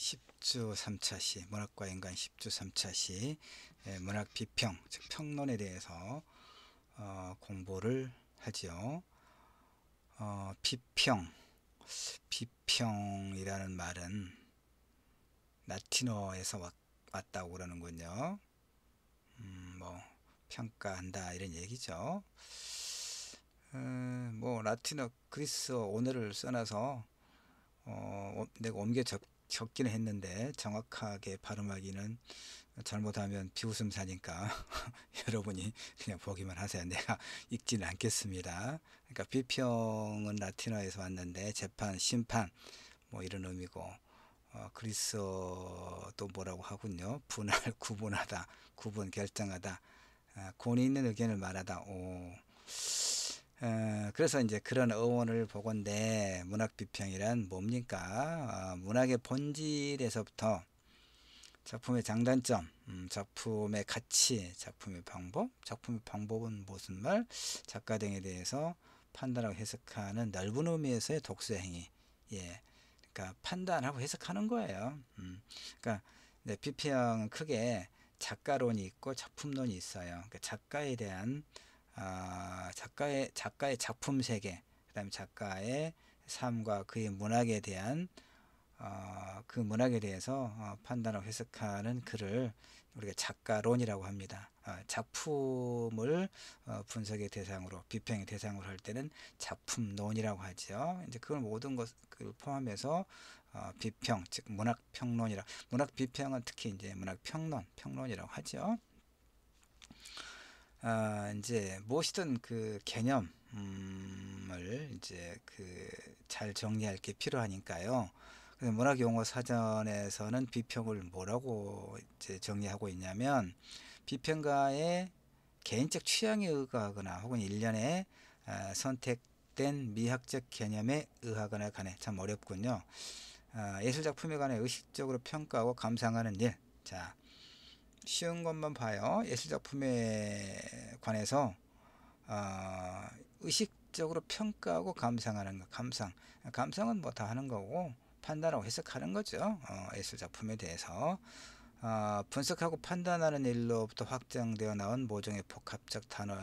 10주 3차시 문학과 인간 10주 3차시 문학 비평 즉 평론에 대해서 공부를 하지요. 비평이라는 말은 라틴어에서 왔다고 그러는군요. 뭐 평가한다 이런 얘기죠. 뭐 라틴어 그리스어 언어를 써놔서 내가 옮겨 적기는 했는데 정확하게 발음하기는 잘못하면 비웃음 사니까 여러분이 그냥 보기만 하세요. 내가 읽지는 않겠습니다. 그러니까 비평은 라틴어에서 왔는데 재판, 심판 뭐 이런 의미고, 그리스어도 뭐라고 하군요. 분할, 구분하다, 구분, 결정하다, 권위 있는 의견을 말하다. 그래서 이제 그런 어원을 보건대 문학 비평이란 뭡니까? 문학의 본질에서부터 작품의 장단점, 작품의 가치, 작품의 방법은 무슨 말, 작가 등에 대해서 판단하고 해석하는 넓은 의미에서의 독서 행위. 예, 그러니까 판단하고 해석하는 거예요. 그러니까 네, 비평은 크게 작가론이 있고 작품론이 있어요. 그러니까 작가에 대한 작가의 작품 세계, 그다음에 작가의 삶과 그의 문학에 대한 그 문학에 대해서 판단하고 해석하는 글을 우리가 작가론이라고 합니다. 작품을 분석의 대상으로, 비평의 대상으로 할 때는 작품론이라고 하죠. 이제 그걸 모든 것을 포함해서 비평, 즉 문학평론이라. 문학 비평은 특히 이제 평론이라고 하죠. 이제 무엇이든 그 개념을 이제 잘 정리할 게 필요하니까요. 그래서 문학용어 사전에서는 비평을 뭐라고 이제 정리하고 있냐면, 비평가의 개인적 취향에 의거하거나 혹은 일련의 선택된 미학적 개념에 의하거나 간에. 참 어렵군요. 예술작품에 관해 의식적으로 평가하고 감상하는 일. 자, 쉬운 것만 봐요. 예술작품에 관해서 의식적으로 평가하고 감상하는 것. 감상은 뭐 다 하는 거고 판단하고 해석하는 거죠. 예술작품에 대해서 분석하고 판단하는 일로부터 확장되어 나온 모종의 복합적 단어,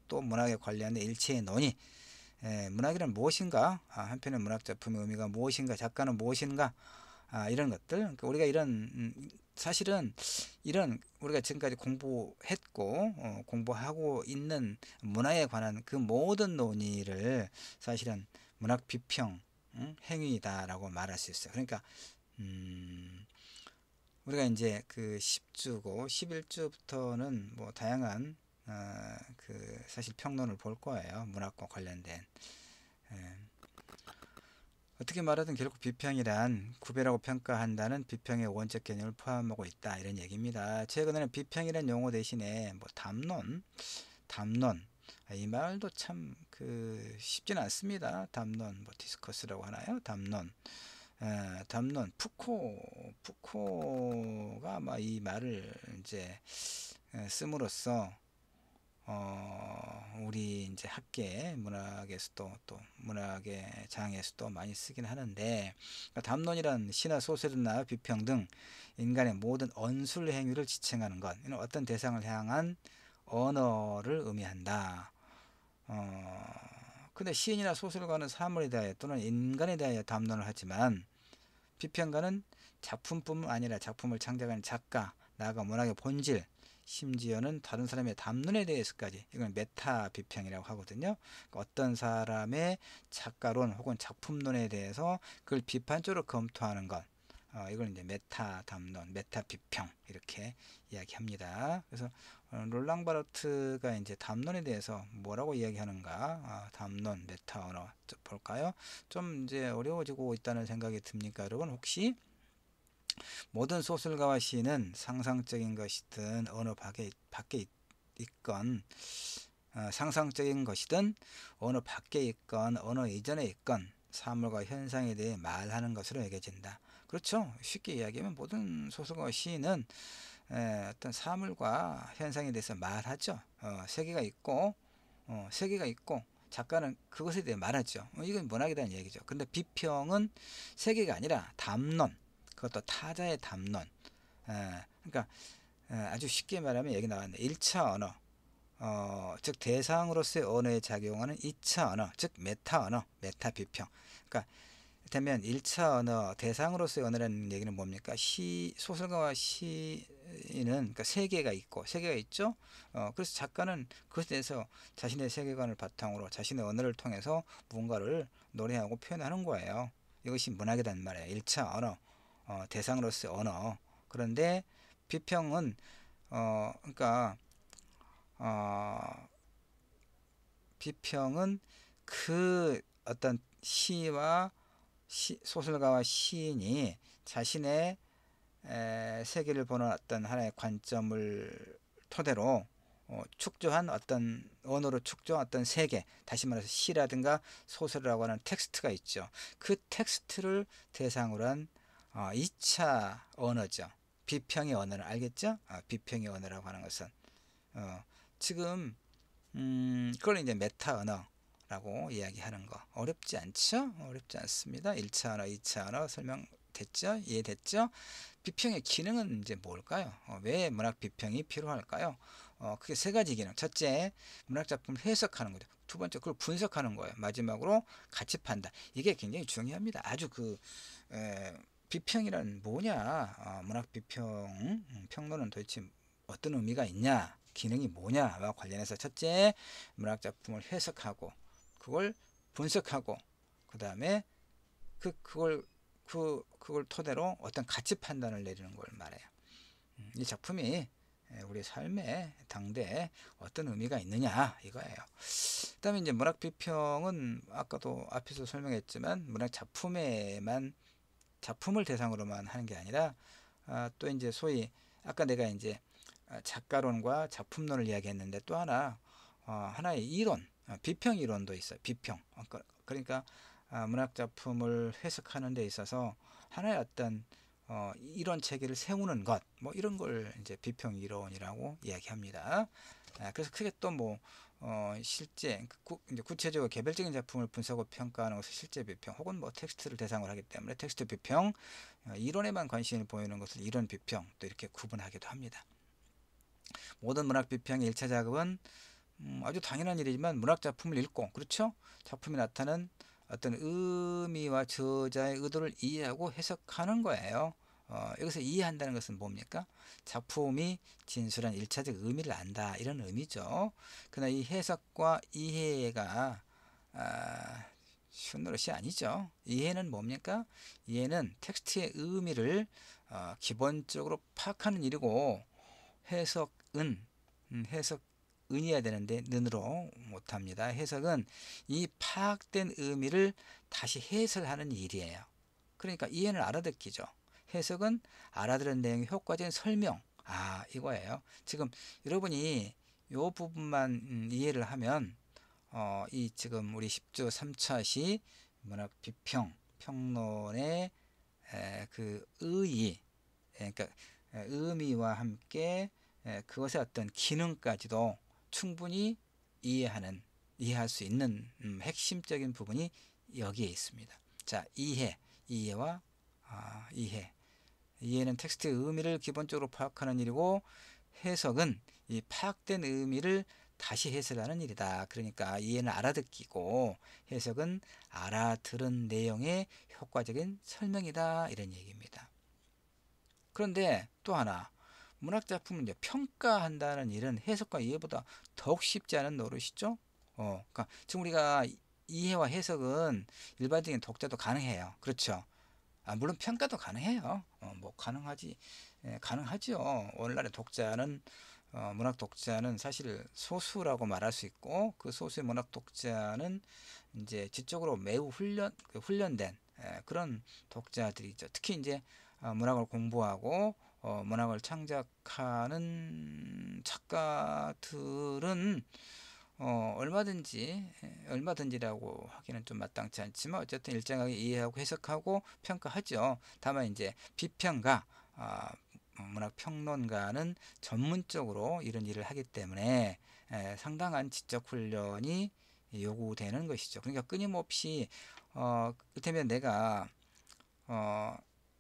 또 문학에 관련된 일체의 논의. 문학이란 무엇인가, 한편의 문학작품의 의미가 무엇인가, 작가는 무엇인가, 이런 것들. 그러니까 우리가 사실은 이런 우리가 지금까지 공부했고 공부하고 있는 문화에 관한 그 모든 논의를 사실은 문학 비평 행위다라고 말할 수 있어요. 그러니까 우리가 이제 그 10주고 11주부터는 뭐 다양한 사실 평론을 볼 거예요. 문학과 관련된. 어떻게 말하든 결국 비평이란 구별하고 평가한다는 비평의 원적 개념을 포함하고 있다 이런 얘기입니다. 최근에는 비평이란 용어 대신에 뭐 담론, 이 말도 참 쉽지는 않습니다. 담론, 뭐 디스커스라고 하나요? 담론, 푸코가 아마 이 말을 이제 씀으로써 우리 이제 학계 문학에서도 또 문학의 장에서도 많이 쓰긴 하는데, 그러니까 담론이란 시나 소설이나 비평 등 인간의 모든 언술 행위를 지칭하는 것, 이는 어떤 대상을 향한 언어를 의미한다. 근데 시인이나 소설가는 사물에 대하여 또는 인간에 대하여 담론을 하지만, 비평가는 작품뿐만 아니라 작품을 창작하는 작가, 나아가 문학의 본질, 심지어는 다른 사람의 담론에 대해서까지, 이건 메타 비평이라고 하거든요. 그러니까 어떤 사람의 작가론 혹은 작품론에 대해서 그걸 비판적으로 검토하는 것, 이걸 이제 메타 담론, 메타 비평 이렇게 이야기합니다. 그래서 롤랑 바르트가 이제 담론에 대해서 뭐라고 이야기하는가, 담론, 메타 언어 볼까요? 좀 이제 어려워지고 있다는 생각이 듭니까, 여러분? 혹시 모든 소설가와 시인은 상상적인 것이든 언어 밖에 있건, 상상적인 것이든 언어 밖에 있건 언어 이전에 있건 사물과 현상에 대해 말하는 것으로 여겨진다. 그렇죠. 쉽게 이야기하면 모든 소설가와 시인은 어떤 사물과 현상에 대해서 말하죠. 세계가 있고 작가는 그것에 대해 말하죠. 이건 문학이라는 얘기죠. 근데 비평은 세계가 아니라 담론, 그것도 타자의 담론. 그러니까 아주 쉽게 말하면 여기 나왔네. 1차 언어, 즉 대상으로서의 언어에 작용하는 2차 언어, 즉 메타 언어, 메타 비평. 그러니까 그렇다면 1차 언어, 대상으로서의 언어라는 얘기는 뭡니까? 소설가와 시인은 그러니까 세계가 있고, 세계가 있죠? 그래서 작가는 그것에 대해서 자신의 세계관을 바탕으로 자신의 언어를 통해서 무언가를 노래하고 표현하는 거예요. 이것이 문학이란 말이에요. 1차 언어, 대상으로서의 언어. 그런데 비평은, 그러니까, 어, 비평은 그 어떤 소설가와 시인이 자신의 세계를 보는 어떤 하나의 관점을 토대로 축조한 어떤 언어로 축조한 어떤 세계, 다시 말해서 시라든가 소설이라고 하는 텍스트가 있죠. 그 텍스트를 대상으로 한 2차 언어죠. 비평의 언어는 알겠죠? 비평의 언어라고 하는 것은 지금 그걸 이제 메타 언어라고 이야기하는 거. 어렵지 않죠? 어렵지 않습니다. 1차 언어, 2차 언어 설명됐죠? 이해됐죠? 비평의 기능은 이제 뭘까요? 왜 문학 비평이 필요할까요? 그게 세 가지 기능. 첫째, 문학 작품을 해석하는 거죠. 두 번째, 그걸 분석하는 거예요. 마지막으로 가치 판단. 이게 굉장히 중요합니다. 아주 비평이란 뭐냐? 문학 비평, 평론은 도대체 어떤 의미가 있냐? 기능이 뭐냐와 관련해서 첫째, 문학 작품을 해석하고 그걸 분석하고 그 다음에 그걸 토대로 어떤 가치 판단을 내리는 걸 말해요. 이 작품이 우리 삶에 당대에 어떤 의미가 있느냐 이거예요. 그 다음에 이제 문학 비평은 아까도 앞에서 설명했지만 문학 작품을 대상으로만 하는 게 아니라 또 이제 소위 아까 내가 이제 작가론과 작품론을 이야기했는데 또 하나의 이론, 비평 이론도 있어요. 비평. 그러니까 문학 작품을 해석하는 데 있어서 하나의 어떤 이론 체계를 세우는 것, 뭐 이런 걸 이제 비평 이론이라고 이야기합니다. 그래서 크게 또 뭐 실제 이제 구체적으로 개별적인 작품을 분석하고 평가하는 것을 실제 비평, 혹은 뭐 텍스트를 대상으로 하기 때문에 텍스트 비평, 이론에만 관심을 보이는 것을 이론 비평, 또 이렇게 구분하기도 합니다. 모든 문학 비평의 1차 작업은 아주 당연한 일이지만 문학 작품을 읽고, 그렇죠? 작품이 나타낸 어떤 의미와 저자의 의도를 이해하고 해석하는 거예요. 여기서 이해한다는 것은 뭡니까? 작품이 진술한 1차적 의미를 안다, 이런 의미죠. 그러나 이 해석과 이해가 쉬운 노릇이 아니죠. 이해는 뭡니까? 이해는 텍스트의 의미를 기본적으로 파악하는 일이고, 해석은이어야 되는데 는으로 못합니다. 해석은 이 파악된 의미를 다시 해설하는 일이에요. 그러니까 이해는 알아듣기죠. 해석은 알아들은 내용의 효과적인 설명, 이거예요. 지금 여러분이 이 부분만 이해를 하면 이 지금 우리 10조 3차시 문학 비평 평론의 그 그러니까 의미와 함께 그것의 어떤 기능까지도 충분히 이해할 수 있는 핵심적인 부분이 여기에 있습니다. 자, 이해와 이해는 텍스트의 의미를 기본적으로 파악하는 일이고, 해석은 이 파악된 의미를 다시 해석하는 일이다. 그러니까 이해는 알아듣기고 해석은 알아들은 내용의 효과적인 설명이다, 이런 얘기입니다. 그런데 또 하나, 문학 작품을 이제 평가한다는 일은 해석과 이해보다 더욱 쉽지 않은 노릇이죠. 그러니까 지금 우리가 이해와 해석은 일반적인 독자도 가능해요. 그렇죠. 물론 평가도 가능해요. 뭐 가능하죠. 오늘날의 문학 독자는 사실 소수라고 말할 수 있고, 그 소수의 문학 독자는 이제 지적으로 매우 훈련된 그런 독자들이죠. 특히 이제 문학을 공부하고 문학을 창작하는 작가들은 얼마든지라고 하기는 좀 마땅치 않지만 어쨌든 일정하게 이해하고 해석하고 평가하죠. 다만 이제 비평가, 문학 평론가는 전문적으로 이런 일을 하기 때문에 상당한 지적 훈련이 요구되는 것이죠. 그러니까 끊임없이 그렇다면 내가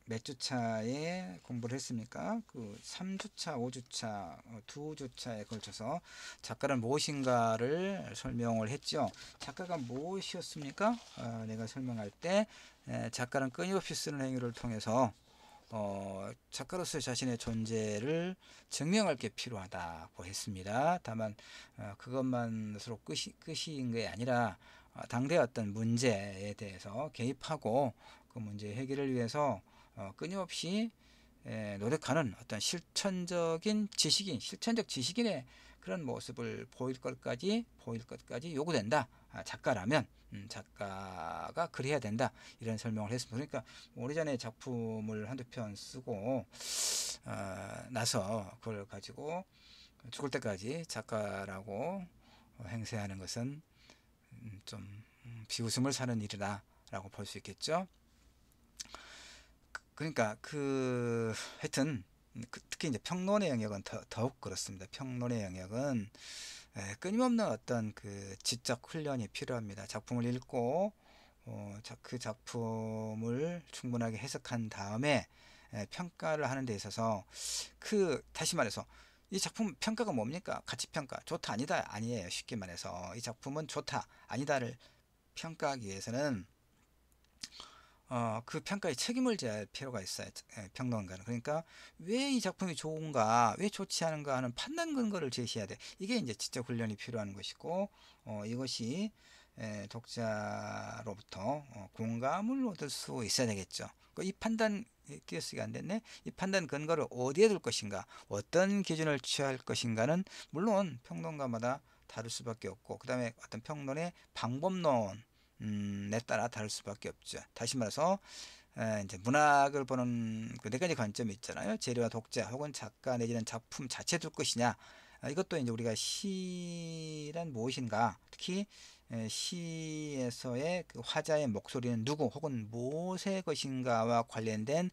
몇 주차에 공부를 했습니까? 그 3주차, 5주차, 2주차에 걸쳐서 작가는 무엇인가를 설명을 했죠. 작가가 무엇이었습니까? 내가 설명할 때 작가는 끊임없이 쓰는 행위를 통해서 작가로서 자신의 존재를 증명할 게 필요하다고 했습니다. 다만 그것만으로 끝인 게 아니라 당대의 어떤 문제에 대해서 개입하고 그 문제 해결을 위해서 끊임없이 노력하는 어떤 실천적 지식인의 그런 모습을 보일 것까지 요구된다. 작가라면 작가가 그래야 된다. 이런 설명을 했습니다. 그러니까 오래전에 작품을 한두 편 쓰고 나서 그걸 가지고 죽을 때까지 작가라고 행세하는 것은 좀 비웃음을 사는 일이다 라고 볼 수 있겠죠. 그러니까 하여튼 특히 이제 평론의 영역은 더욱 그렇습니다. 평론의 영역은 끊임없는 어떤 그 지적 훈련이 필요합니다. 작품을 읽고 그 작품을 충분하게 해석한 다음에 평가를 하는 데 있어서 다시 말해서 이 작품 평가가 뭡니까? 가치평가. 좋다 아니다 아니에요. 쉽게 말해서 이 작품은 좋다 아니다를 평가하기 위해서는 그 평가에 책임을 져야 할 필요가 있어요. 평론가는. 그러니까 왜 이 작품이 좋은가, 왜 좋지 않은가 하는 판단 근거를 제시해야 돼. 이게 이제 지적 훈련이 필요한 것이고, 이것이 독자로부터 공감을 얻을 수 있어야 되겠죠. 이 판단 띄어쓰기 안 됐네. 이 판단 근거를 어디에 둘 것인가, 어떤 기준을 취할 것인가는 물론 평론가마다 다를 수밖에 없고, 그 다음에 어떤 평론의 방법론 에 따라 다를 수밖에 없죠. 다시 말해서 이제 문학을 보는 그 네 가지 관점이 있잖아요. 재료와 독자 혹은 작가 내지는 작품 자체 둘 것이냐. 이것도 이제 우리가 시란 무엇인가, 특히 시에서의 그 화자의 목소리는 누구 혹은 무엇의 것인가와 관련된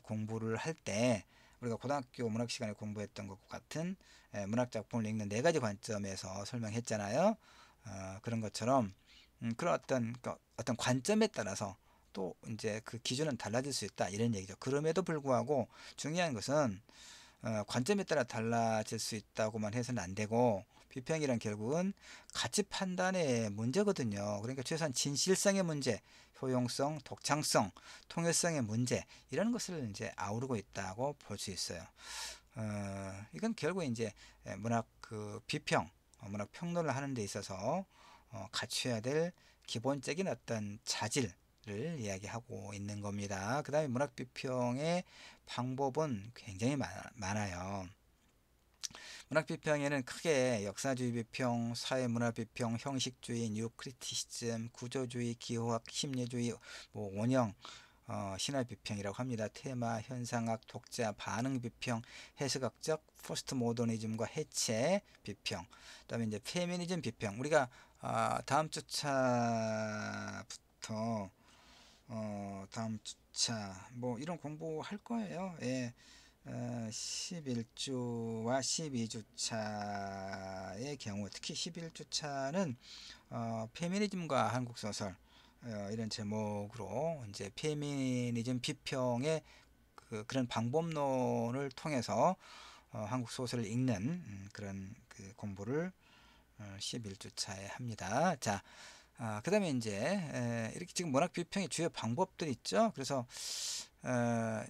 공부를 할 때 우리가 고등학교 문학 시간에 공부했던 것과 같은 문학 작품을 읽는 네 가지 관점에서 설명했잖아요. 그런 것처럼 그런 어떤 관점에 따라서 또 이제 그 기준은 달라질 수 있다 이런 얘기죠. 그럼에도 불구하고 중요한 것은 관점에 따라 달라질 수 있다고만 해서는 안 되고, 비평이란 결국은 가치 판단의 문제거든요. 그러니까 최소한 진실성의 문제, 효용성, 독창성, 통일성의 문제 이런 것을 이제 아우르고 있다고 볼 수 있어요. 이건 결국 이제 문학 비평, 문학 평론을 하는 데 있어서 갖춰야 될 기본적인 어떤 자질을 이야기하고 있는 겁니다. 그 다음에 문학 비평의 방법은 굉장히 많아요. 문학 비평에는 크게 역사주의 비평, 사회문화 비평, 형식주의, 뉴크리티시즘, 구조주의, 기호학, 심리주의, 원형 신화 비평이라고 합니다. 테마, 현상학, 독자, 반응 비평, 해석학적, 포스트 모더니즘과 해체 비평, 그다음에 이제 페미니즘 비평. 우리가 다음 주차부터 다음 주차 이런 공부할 거예요. 예. 11주와 12주차의 경우, 특히 11주차는 페미니즘과 한국 소설 이런 제목으로 이제 페미니즘 비평의 그런 방법론을 통해서 한국 소설을 읽는 그런 공부를 11주차에 합니다. 자, 그 다음에 이제 이렇게 지금 문학 비평의 주요 방법들이 있죠. 그래서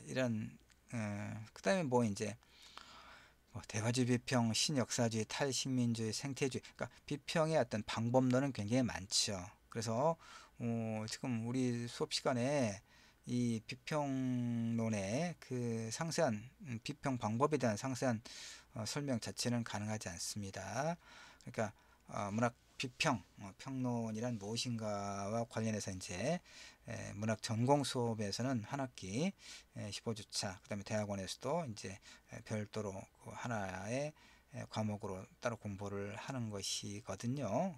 이런 그 다음에 이제 대화주의 비평, 신역사주의, 탈식민주의, 생태주의, 그러니까 비평의 어떤 방법론은 굉장히 많죠. 그래서 지금 우리 수업 시간에 이 비평론의 그 상세한 비평 방법에 대한 상세한 설명 자체는 가능하지 않습니다. 그러니까 문학 비평, 평론이란 무엇인가와 관련해서 이제 문학 전공 수업에서는 한 학기 15주차, 그 다음에 대학원에서도 이제 별도로 그 하나의 과목으로 따로 공부를 하는 것이거든요.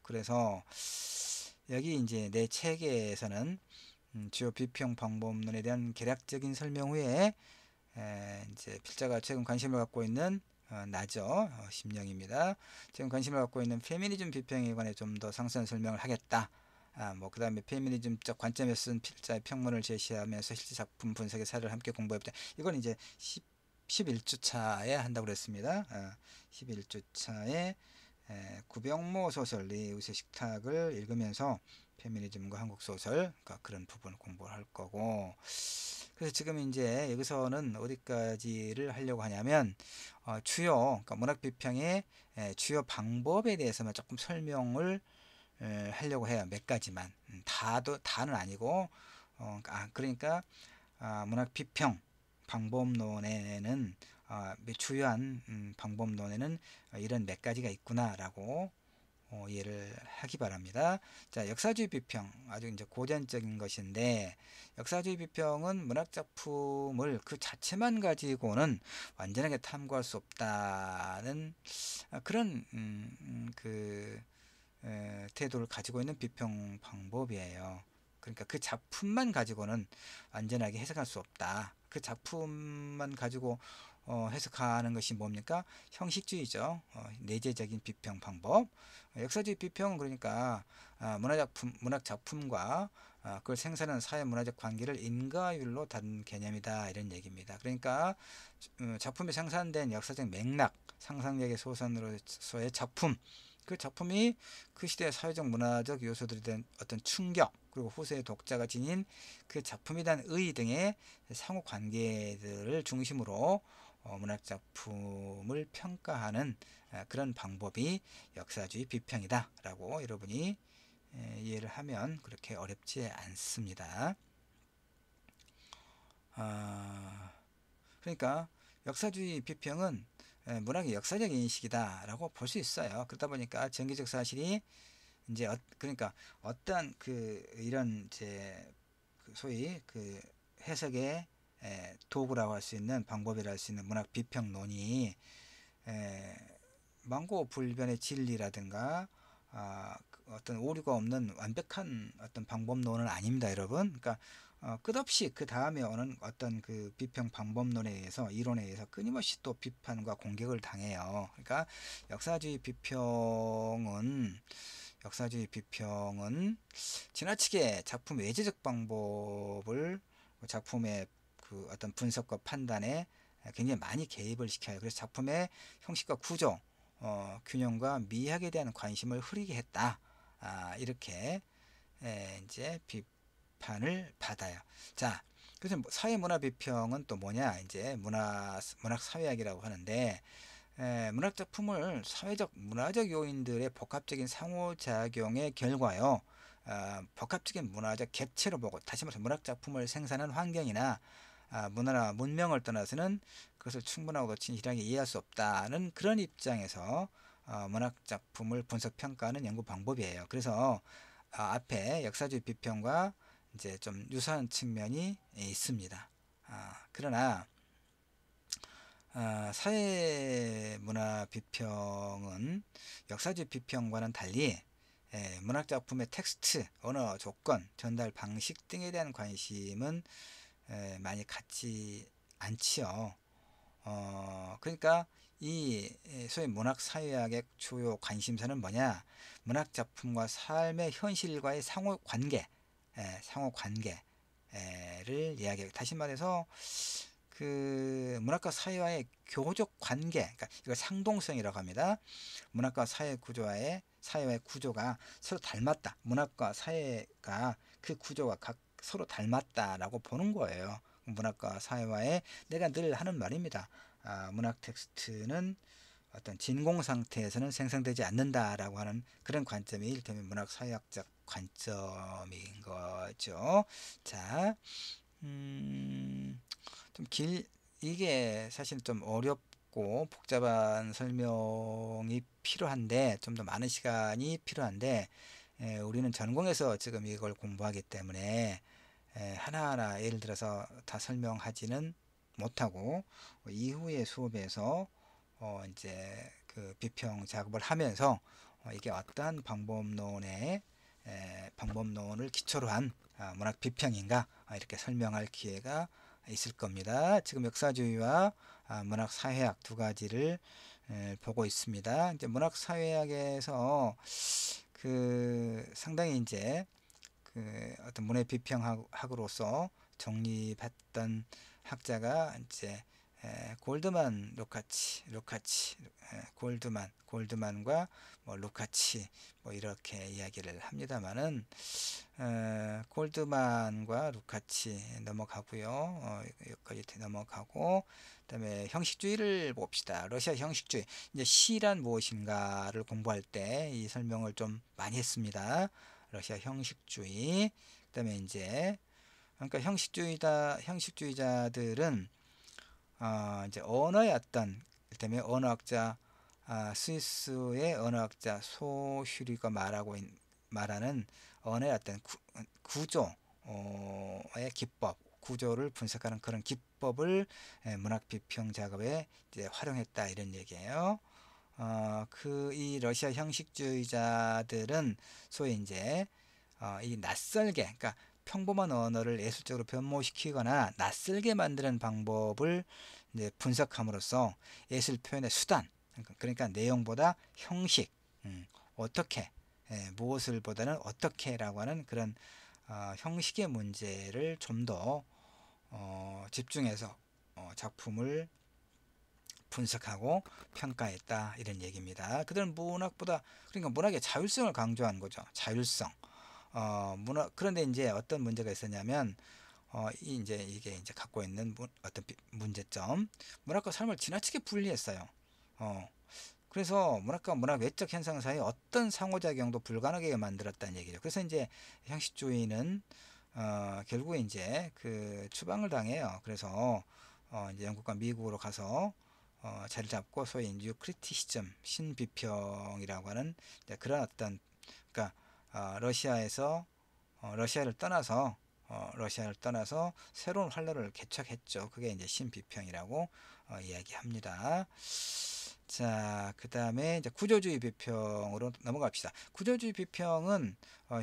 그래서 여기 이제 내 책에서는 주요 비평 방법론에 대한 개략적인 설명 후에 이제 필자가 최근 관심을 갖고 있는 나죠. 심령입니다. 지금 관심을 갖고 있는 페미니즘 비평에 관해 좀 더 상세한 설명을 하겠다. 뭐 그다음에 페미니즘적 관점에서 쓴 필자의 평론을 제시하면서 실제 작품 분석의 사례를 함께 공부해보자. 이건 이제 11주 차에 한다고 그랬습니다. 11주 차에 구병모 소설 이웃의 식탁을 읽으면서 페미니즘과 한국 소설, 그러니까 그런 부분 공부를 할 거고. 그래서 지금 이제 여기서는 어디까지를 하려고 하냐면 주요, 그러니까 문학 비평의 주요 방법에 대해서만 조금 설명을 하려고 해요. 몇 가지만. 다는 아니고, 그러니까 문학 비평 방법론에는 주요한 방법론에는 이런 몇 가지가 있구나라고 이해를 하기 바랍니다. 자, 역사주의 비평 아주 이제 고전적인 것인데, 역사주의 비평은 문학 작품을 그 자체만 가지고는 완전하게 탐구할 수 없다는 그런 태도를 가지고 있는 비평 방법이에요. 그러니까 그 작품만 가지고는 완전하게 해석할 수 없다. 그 작품만 가지고 해석하는 것이 뭡니까? 형식주의죠. 내재적인 비평 방법. 역사주의 비평은 그러니까 문학 작품과 그걸 생산하는 사회 문화적 관계를 인과율로 다룬 개념이다, 이런 얘기입니다. 그러니까 작품이 생산된 역사적 맥락, 상상력의 소산으로서의 작품, 그 작품이 그 시대의 사회적 문화적 요소들에 대한 어떤 충격, 그리고 후세의 독자가 지닌 그 작품에 대한 의의 등의 상호 관계들을 중심으로 문학 작품을 평가하는 그런 방법이 역사주의 비평이다 라고 여러분이 이해를 하면 그렇게 어렵지 않습니다. 그러니까 역사주의 비평은 문학의 역사적 인식이다 라고 볼 수 있어요. 그러다 보니까 정기적 사실이 이제 그러니까 어떤 이런 이제 소위 해석의 도구라고 할 수 있는, 방법이라 할 수 있는 문학 비평론이 만고불변의 진리라든가 어떤 오류가 없는 완벽한 어떤 방법론은 아닙니다, 여러분. 그러니까 끝없이 그 다음에 오는 어떤 그 비평 방법론에 의해서, 이론에 의해서 끊임없이 또 비판과 공격을 당해요. 그러니까 역사주의 비평은 지나치게 작품 외재적 방법을 작품의 그 어떤 분석과 판단에 굉장히 많이 개입을 시켜요. 그래서 작품의 형식과 구조, 균형과 미학에 대한 관심을 흐리게 했다. 이렇게 이제 비판을 받아요. 자, 그래서 사회문화 비평은 또 뭐냐? 이제 문학 사회학이라고 하는데, 문학 작품을 사회적 문화적 요인들의 복합적인 상호작용의 결과요. 복합적인 문화적 객체로 보고, 다시 말해서 문학 작품을 생산한 환경이나 문화나 문명을 떠나서는 그것을 충분하고 진실하게 이해할 수 없다는 그런 입장에서 문학 작품을 분석 평가하는 연구 방법이에요. 그래서 앞에 역사주의 비평과 이제 좀 유사한 측면이 있습니다. 그러나 사회문화 비평은 역사주의 비평과는 달리 문학작품의 텍스트, 언어, 조건, 전달 방식 등에 대한 관심은 많이 갖지 않지요. 그러니까 이 소위 문학사회학의 주요 관심사는 뭐냐? 문학작품과 삶의 현실과의 상호관계를 이야기해요. 다시 말해서 문학과 사회와의 교조적 관계, 그러니까 이걸 상동성이라고 합니다. 문학과 사회와의 구조가 서로 닮았다. 문학과 사회가 그 구조가 서로 닮았다라고 보는 거예요. 문학과 사회와의, 내가 늘 하는 말입니다. 문학 텍스트는 어떤 진공 상태에서는 생성되지 않는다라고 하는 그런 관점이 이를테면 문학 사회학적 관점인 거죠. 자, 이게 사실 좀 어렵고 복잡한 설명이 필요한데, 좀 더 많은 시간이 필요한데, 우리는 전공에서 지금 이걸 공부하기 때문에 하나하나 예를 들어서 다 설명하지는 못하고, 이후의 수업에서 이제 그 비평 작업을 하면서 이게 어떠한 방법론을 기초로 한 문학 비평인가, 이렇게 설명할 기회가 있을 겁니다. 지금 역사주의와 문학 사회학 두 가지를 보고 있습니다. 이제 문학 사회학에서 상당히 이제 어떤 문해 비평학으로서 정립했던 학자가 이제 골드만, 루카치, 골드만과 뭐 루카치 뭐 이렇게 이야기를 합니다만은 골드만과 루카치 넘어가고요. 여기까지 넘어가고 그다음에 형식주의를 봅시다. 러시아 형식주의. 이제 시란 무엇인가를 공부할 때 이 설명을 좀 많이 했습니다. 러시아 형식주의. 그다음에 이제 그러니까 형식주의자들은 이제 언어의 어떤 때문에 언어학자 스위스의 언어학자 소슈리가 말하는 언어의 어떤 구조의 기법, 구조를 분석하는 그런 기법을 문학 비평 작업에 이제 활용했다 이런 얘기예요. 이 러시아 형식주의자들은 소위 이제 이 낯설게, 그러니까 평범한 언어를 예술적으로 변모시키거나 낯설게 만드는 방법을 이제 분석함으로써 예술 표현의 수단, 그러니까 내용보다 형식, 어떻게, 무엇을 보다는 어떻게라고 하는 그런 형식의 문제를 좀 더 집중해서 작품을 분석하고 평가했다 이런 얘기입니다. 그들은 문학보다 그러니까 문학의 자율성을 강조한 거죠. 자율성. 그런데 이제 어떤 문제가 있었냐면 이제 이게 이제 갖고 있는 어떤 문제점, 문학과 삶을 지나치게 분리했어요. 그래서 문학과 문학 외적 현상 사이에 어떤 상호작용도 불가능하게 만들었다는 얘기죠. 그래서 이제 형식주의는 결국 이제 그 추방을 당해요. 그래서 이제 영국과 미국으로 가서 자리 잡고 소위 뉴 크리티시즘, 신비평이라고 하는 그런 어떤, 그러니까 러시아를 떠나서 새로운 활로를 개척했죠. 그게 이제 신비평이라고 이야기합니다. 자, 그 다음에 이제 구조주의 비평으로 넘어갑시다. 구조주의 비평은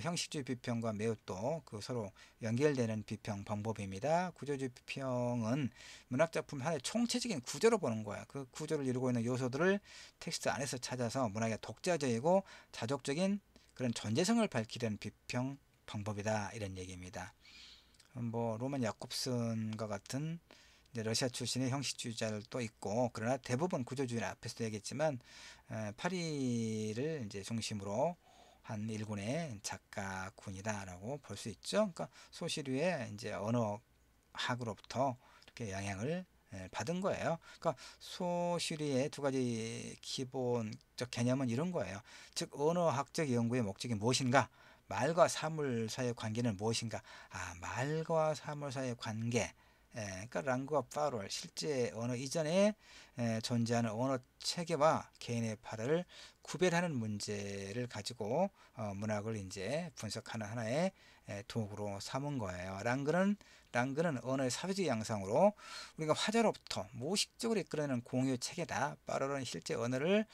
형식주의 비평과 매우 또 서로 연결되는 비평 방법입니다. 구조주의 비평은 문학작품 하나의 총체적인 구조로 보는 거야. 그 구조를 이루고 있는 요소들을 텍스트 안에서 찾아서 문학의 독자적이고 자족적인 그런 존재성을 밝히려는 비평 방법이다 이런 얘기입니다. 뭐 로만 야콥슨과 같은 러시아 출신의 형식주의자들도 있고, 그러나 대부분 구조주의는 앞에서도 얘기했지만 파리를 이제 중심으로 한 일군의 작가군이다라고 볼 수 있죠. 그러니까 소시류의 이제 언어학으로부터 이렇게 영향을 받은 거예요. 그러니까 소시류의 두 가지 기본적 개념은 이런 거예요. 즉 언어학적 연구의 목적이 무엇인가? 말과 사물 사이의 관계는 무엇인가? 말과 사물 사이의 관계. 그러니까 랑구와 파롤, 실제 언어 이전에 존재하는 언어 체계와 개인의 발화를 구별하는 문제를 가지고 문학을 이제 분석하는 하나의 도구로 삼은 거예요. 랑그는 언어의 사회적 양상으로 우리가 화자로부터 무의식적으로 이끌어내는 공유 체계다. 파롤은 실제 언어를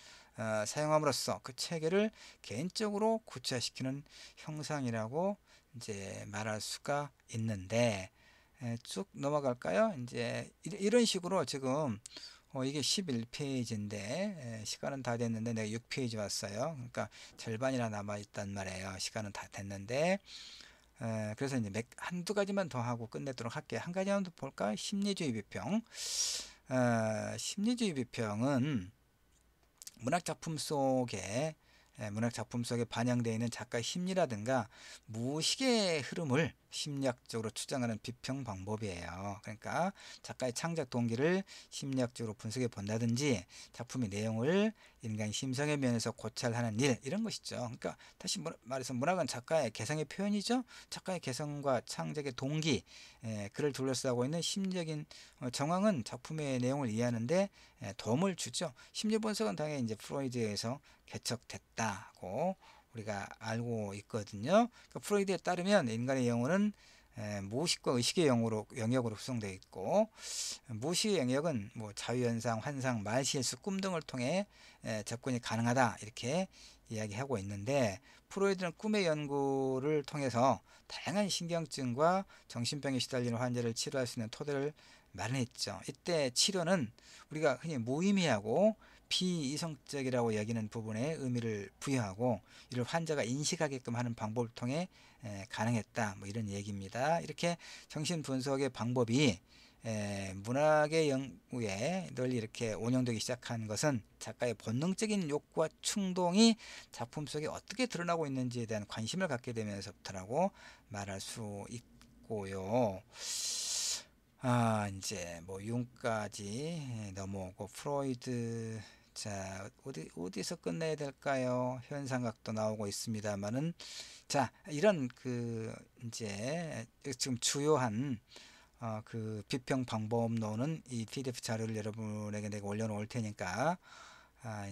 사용함으로써 그 체계를 개인적으로 구체화시키는 형상이라고 이제 말할 수가 있는데, 쭉 넘어갈까요? 이제 이런 식으로 지금 이게 11페이지인데 시간은 다 됐는데 내가 6페이지 왔어요. 그러니까 절반이나 남아 있단 말이에요. 시간은 다 됐는데 그래서 이제 한두 가지만 더 하고 끝내도록 할게요. 한 가지만 더 볼까? 심리주의 비평. 심리주의 비평은 문학작품 속에 반영되어 있는 작가의 심리라든가 무의식의 흐름을 심리학적으로 추정하는 비평 방법이에요. 그러니까 작가의 창작 동기를 심리학적으로 분석해 본다든지 작품의 내용을 인간 심성의 면에서 고찰하는 일, 이런 것이죠. 그러니까 다시 말해서 문학은 작가의 개성의 표현이죠. 작가의 개성과 창작의 동기, 그를 둘러싸고 있는 심리적인 정황은 작품의 내용을 이해하는데 도움을 주죠. 심리 분석은 당연히 이제 프로이드에서 개척됐다고 우리가 알고 있거든요. 그러니까 프로이드에 따르면 인간의 영혼은 무의식과 의식의 영역으로 구성되어 있고, 무의식의 영역은 뭐 자유현상, 환상, 말실수, 꿈 등을 통해 접근이 가능하다 이렇게 이야기하고 있는데, 프로이드는 꿈의 연구를 통해서 다양한 신경증과 정신병에 시달리는 환자를 치료할 수 있는 토대를 마련했죠. 이때 치료는 우리가 흔히 무의미하고 비이성적이라고 여기는 부분에 의미를 부여하고 이를 환자가 인식하게끔 하는 방법을 통해 가능했다. 뭐 이런 얘기입니다. 이렇게 정신분석의 방법이 문학의 연구에 널리 이렇게 온영되기 시작한 것은 작가의 본능적인 욕구와 충동이 작품 속에 어떻게 드러나고 있는지에 대한 관심을 갖게 되면서부터라고 말할 수 있고요. 이제 뭐 융까지 넘어오고 프로이드, 자 어디서 끝내야 될까요? 현상학도 나오고 있습니다만은, 자 이런 그 이제 지금 주요한 그 비평 방법론은 이 PDF 자료를 여러분에게 내가 올려놓을 테니까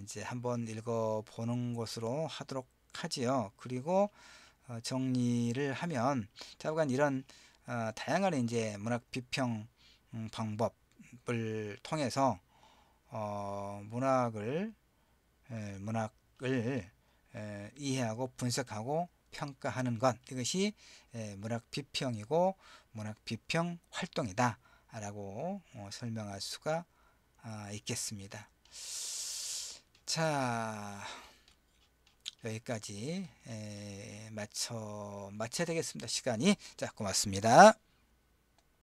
이제 한번 읽어보는 것으로 하도록 하지요. 그리고 정리를 하면 자관 이런 다양한 이제 문학 비평 방법을 통해서 문학을 이해하고 분석하고 평가하는 것, 이것이 문학 비평이고 문학 비평 활동이다 라고 설명할 수가 있겠습니다. 자, 여기까지 마쳐야 되겠습니다. 시간이. 자, 고맙습니다.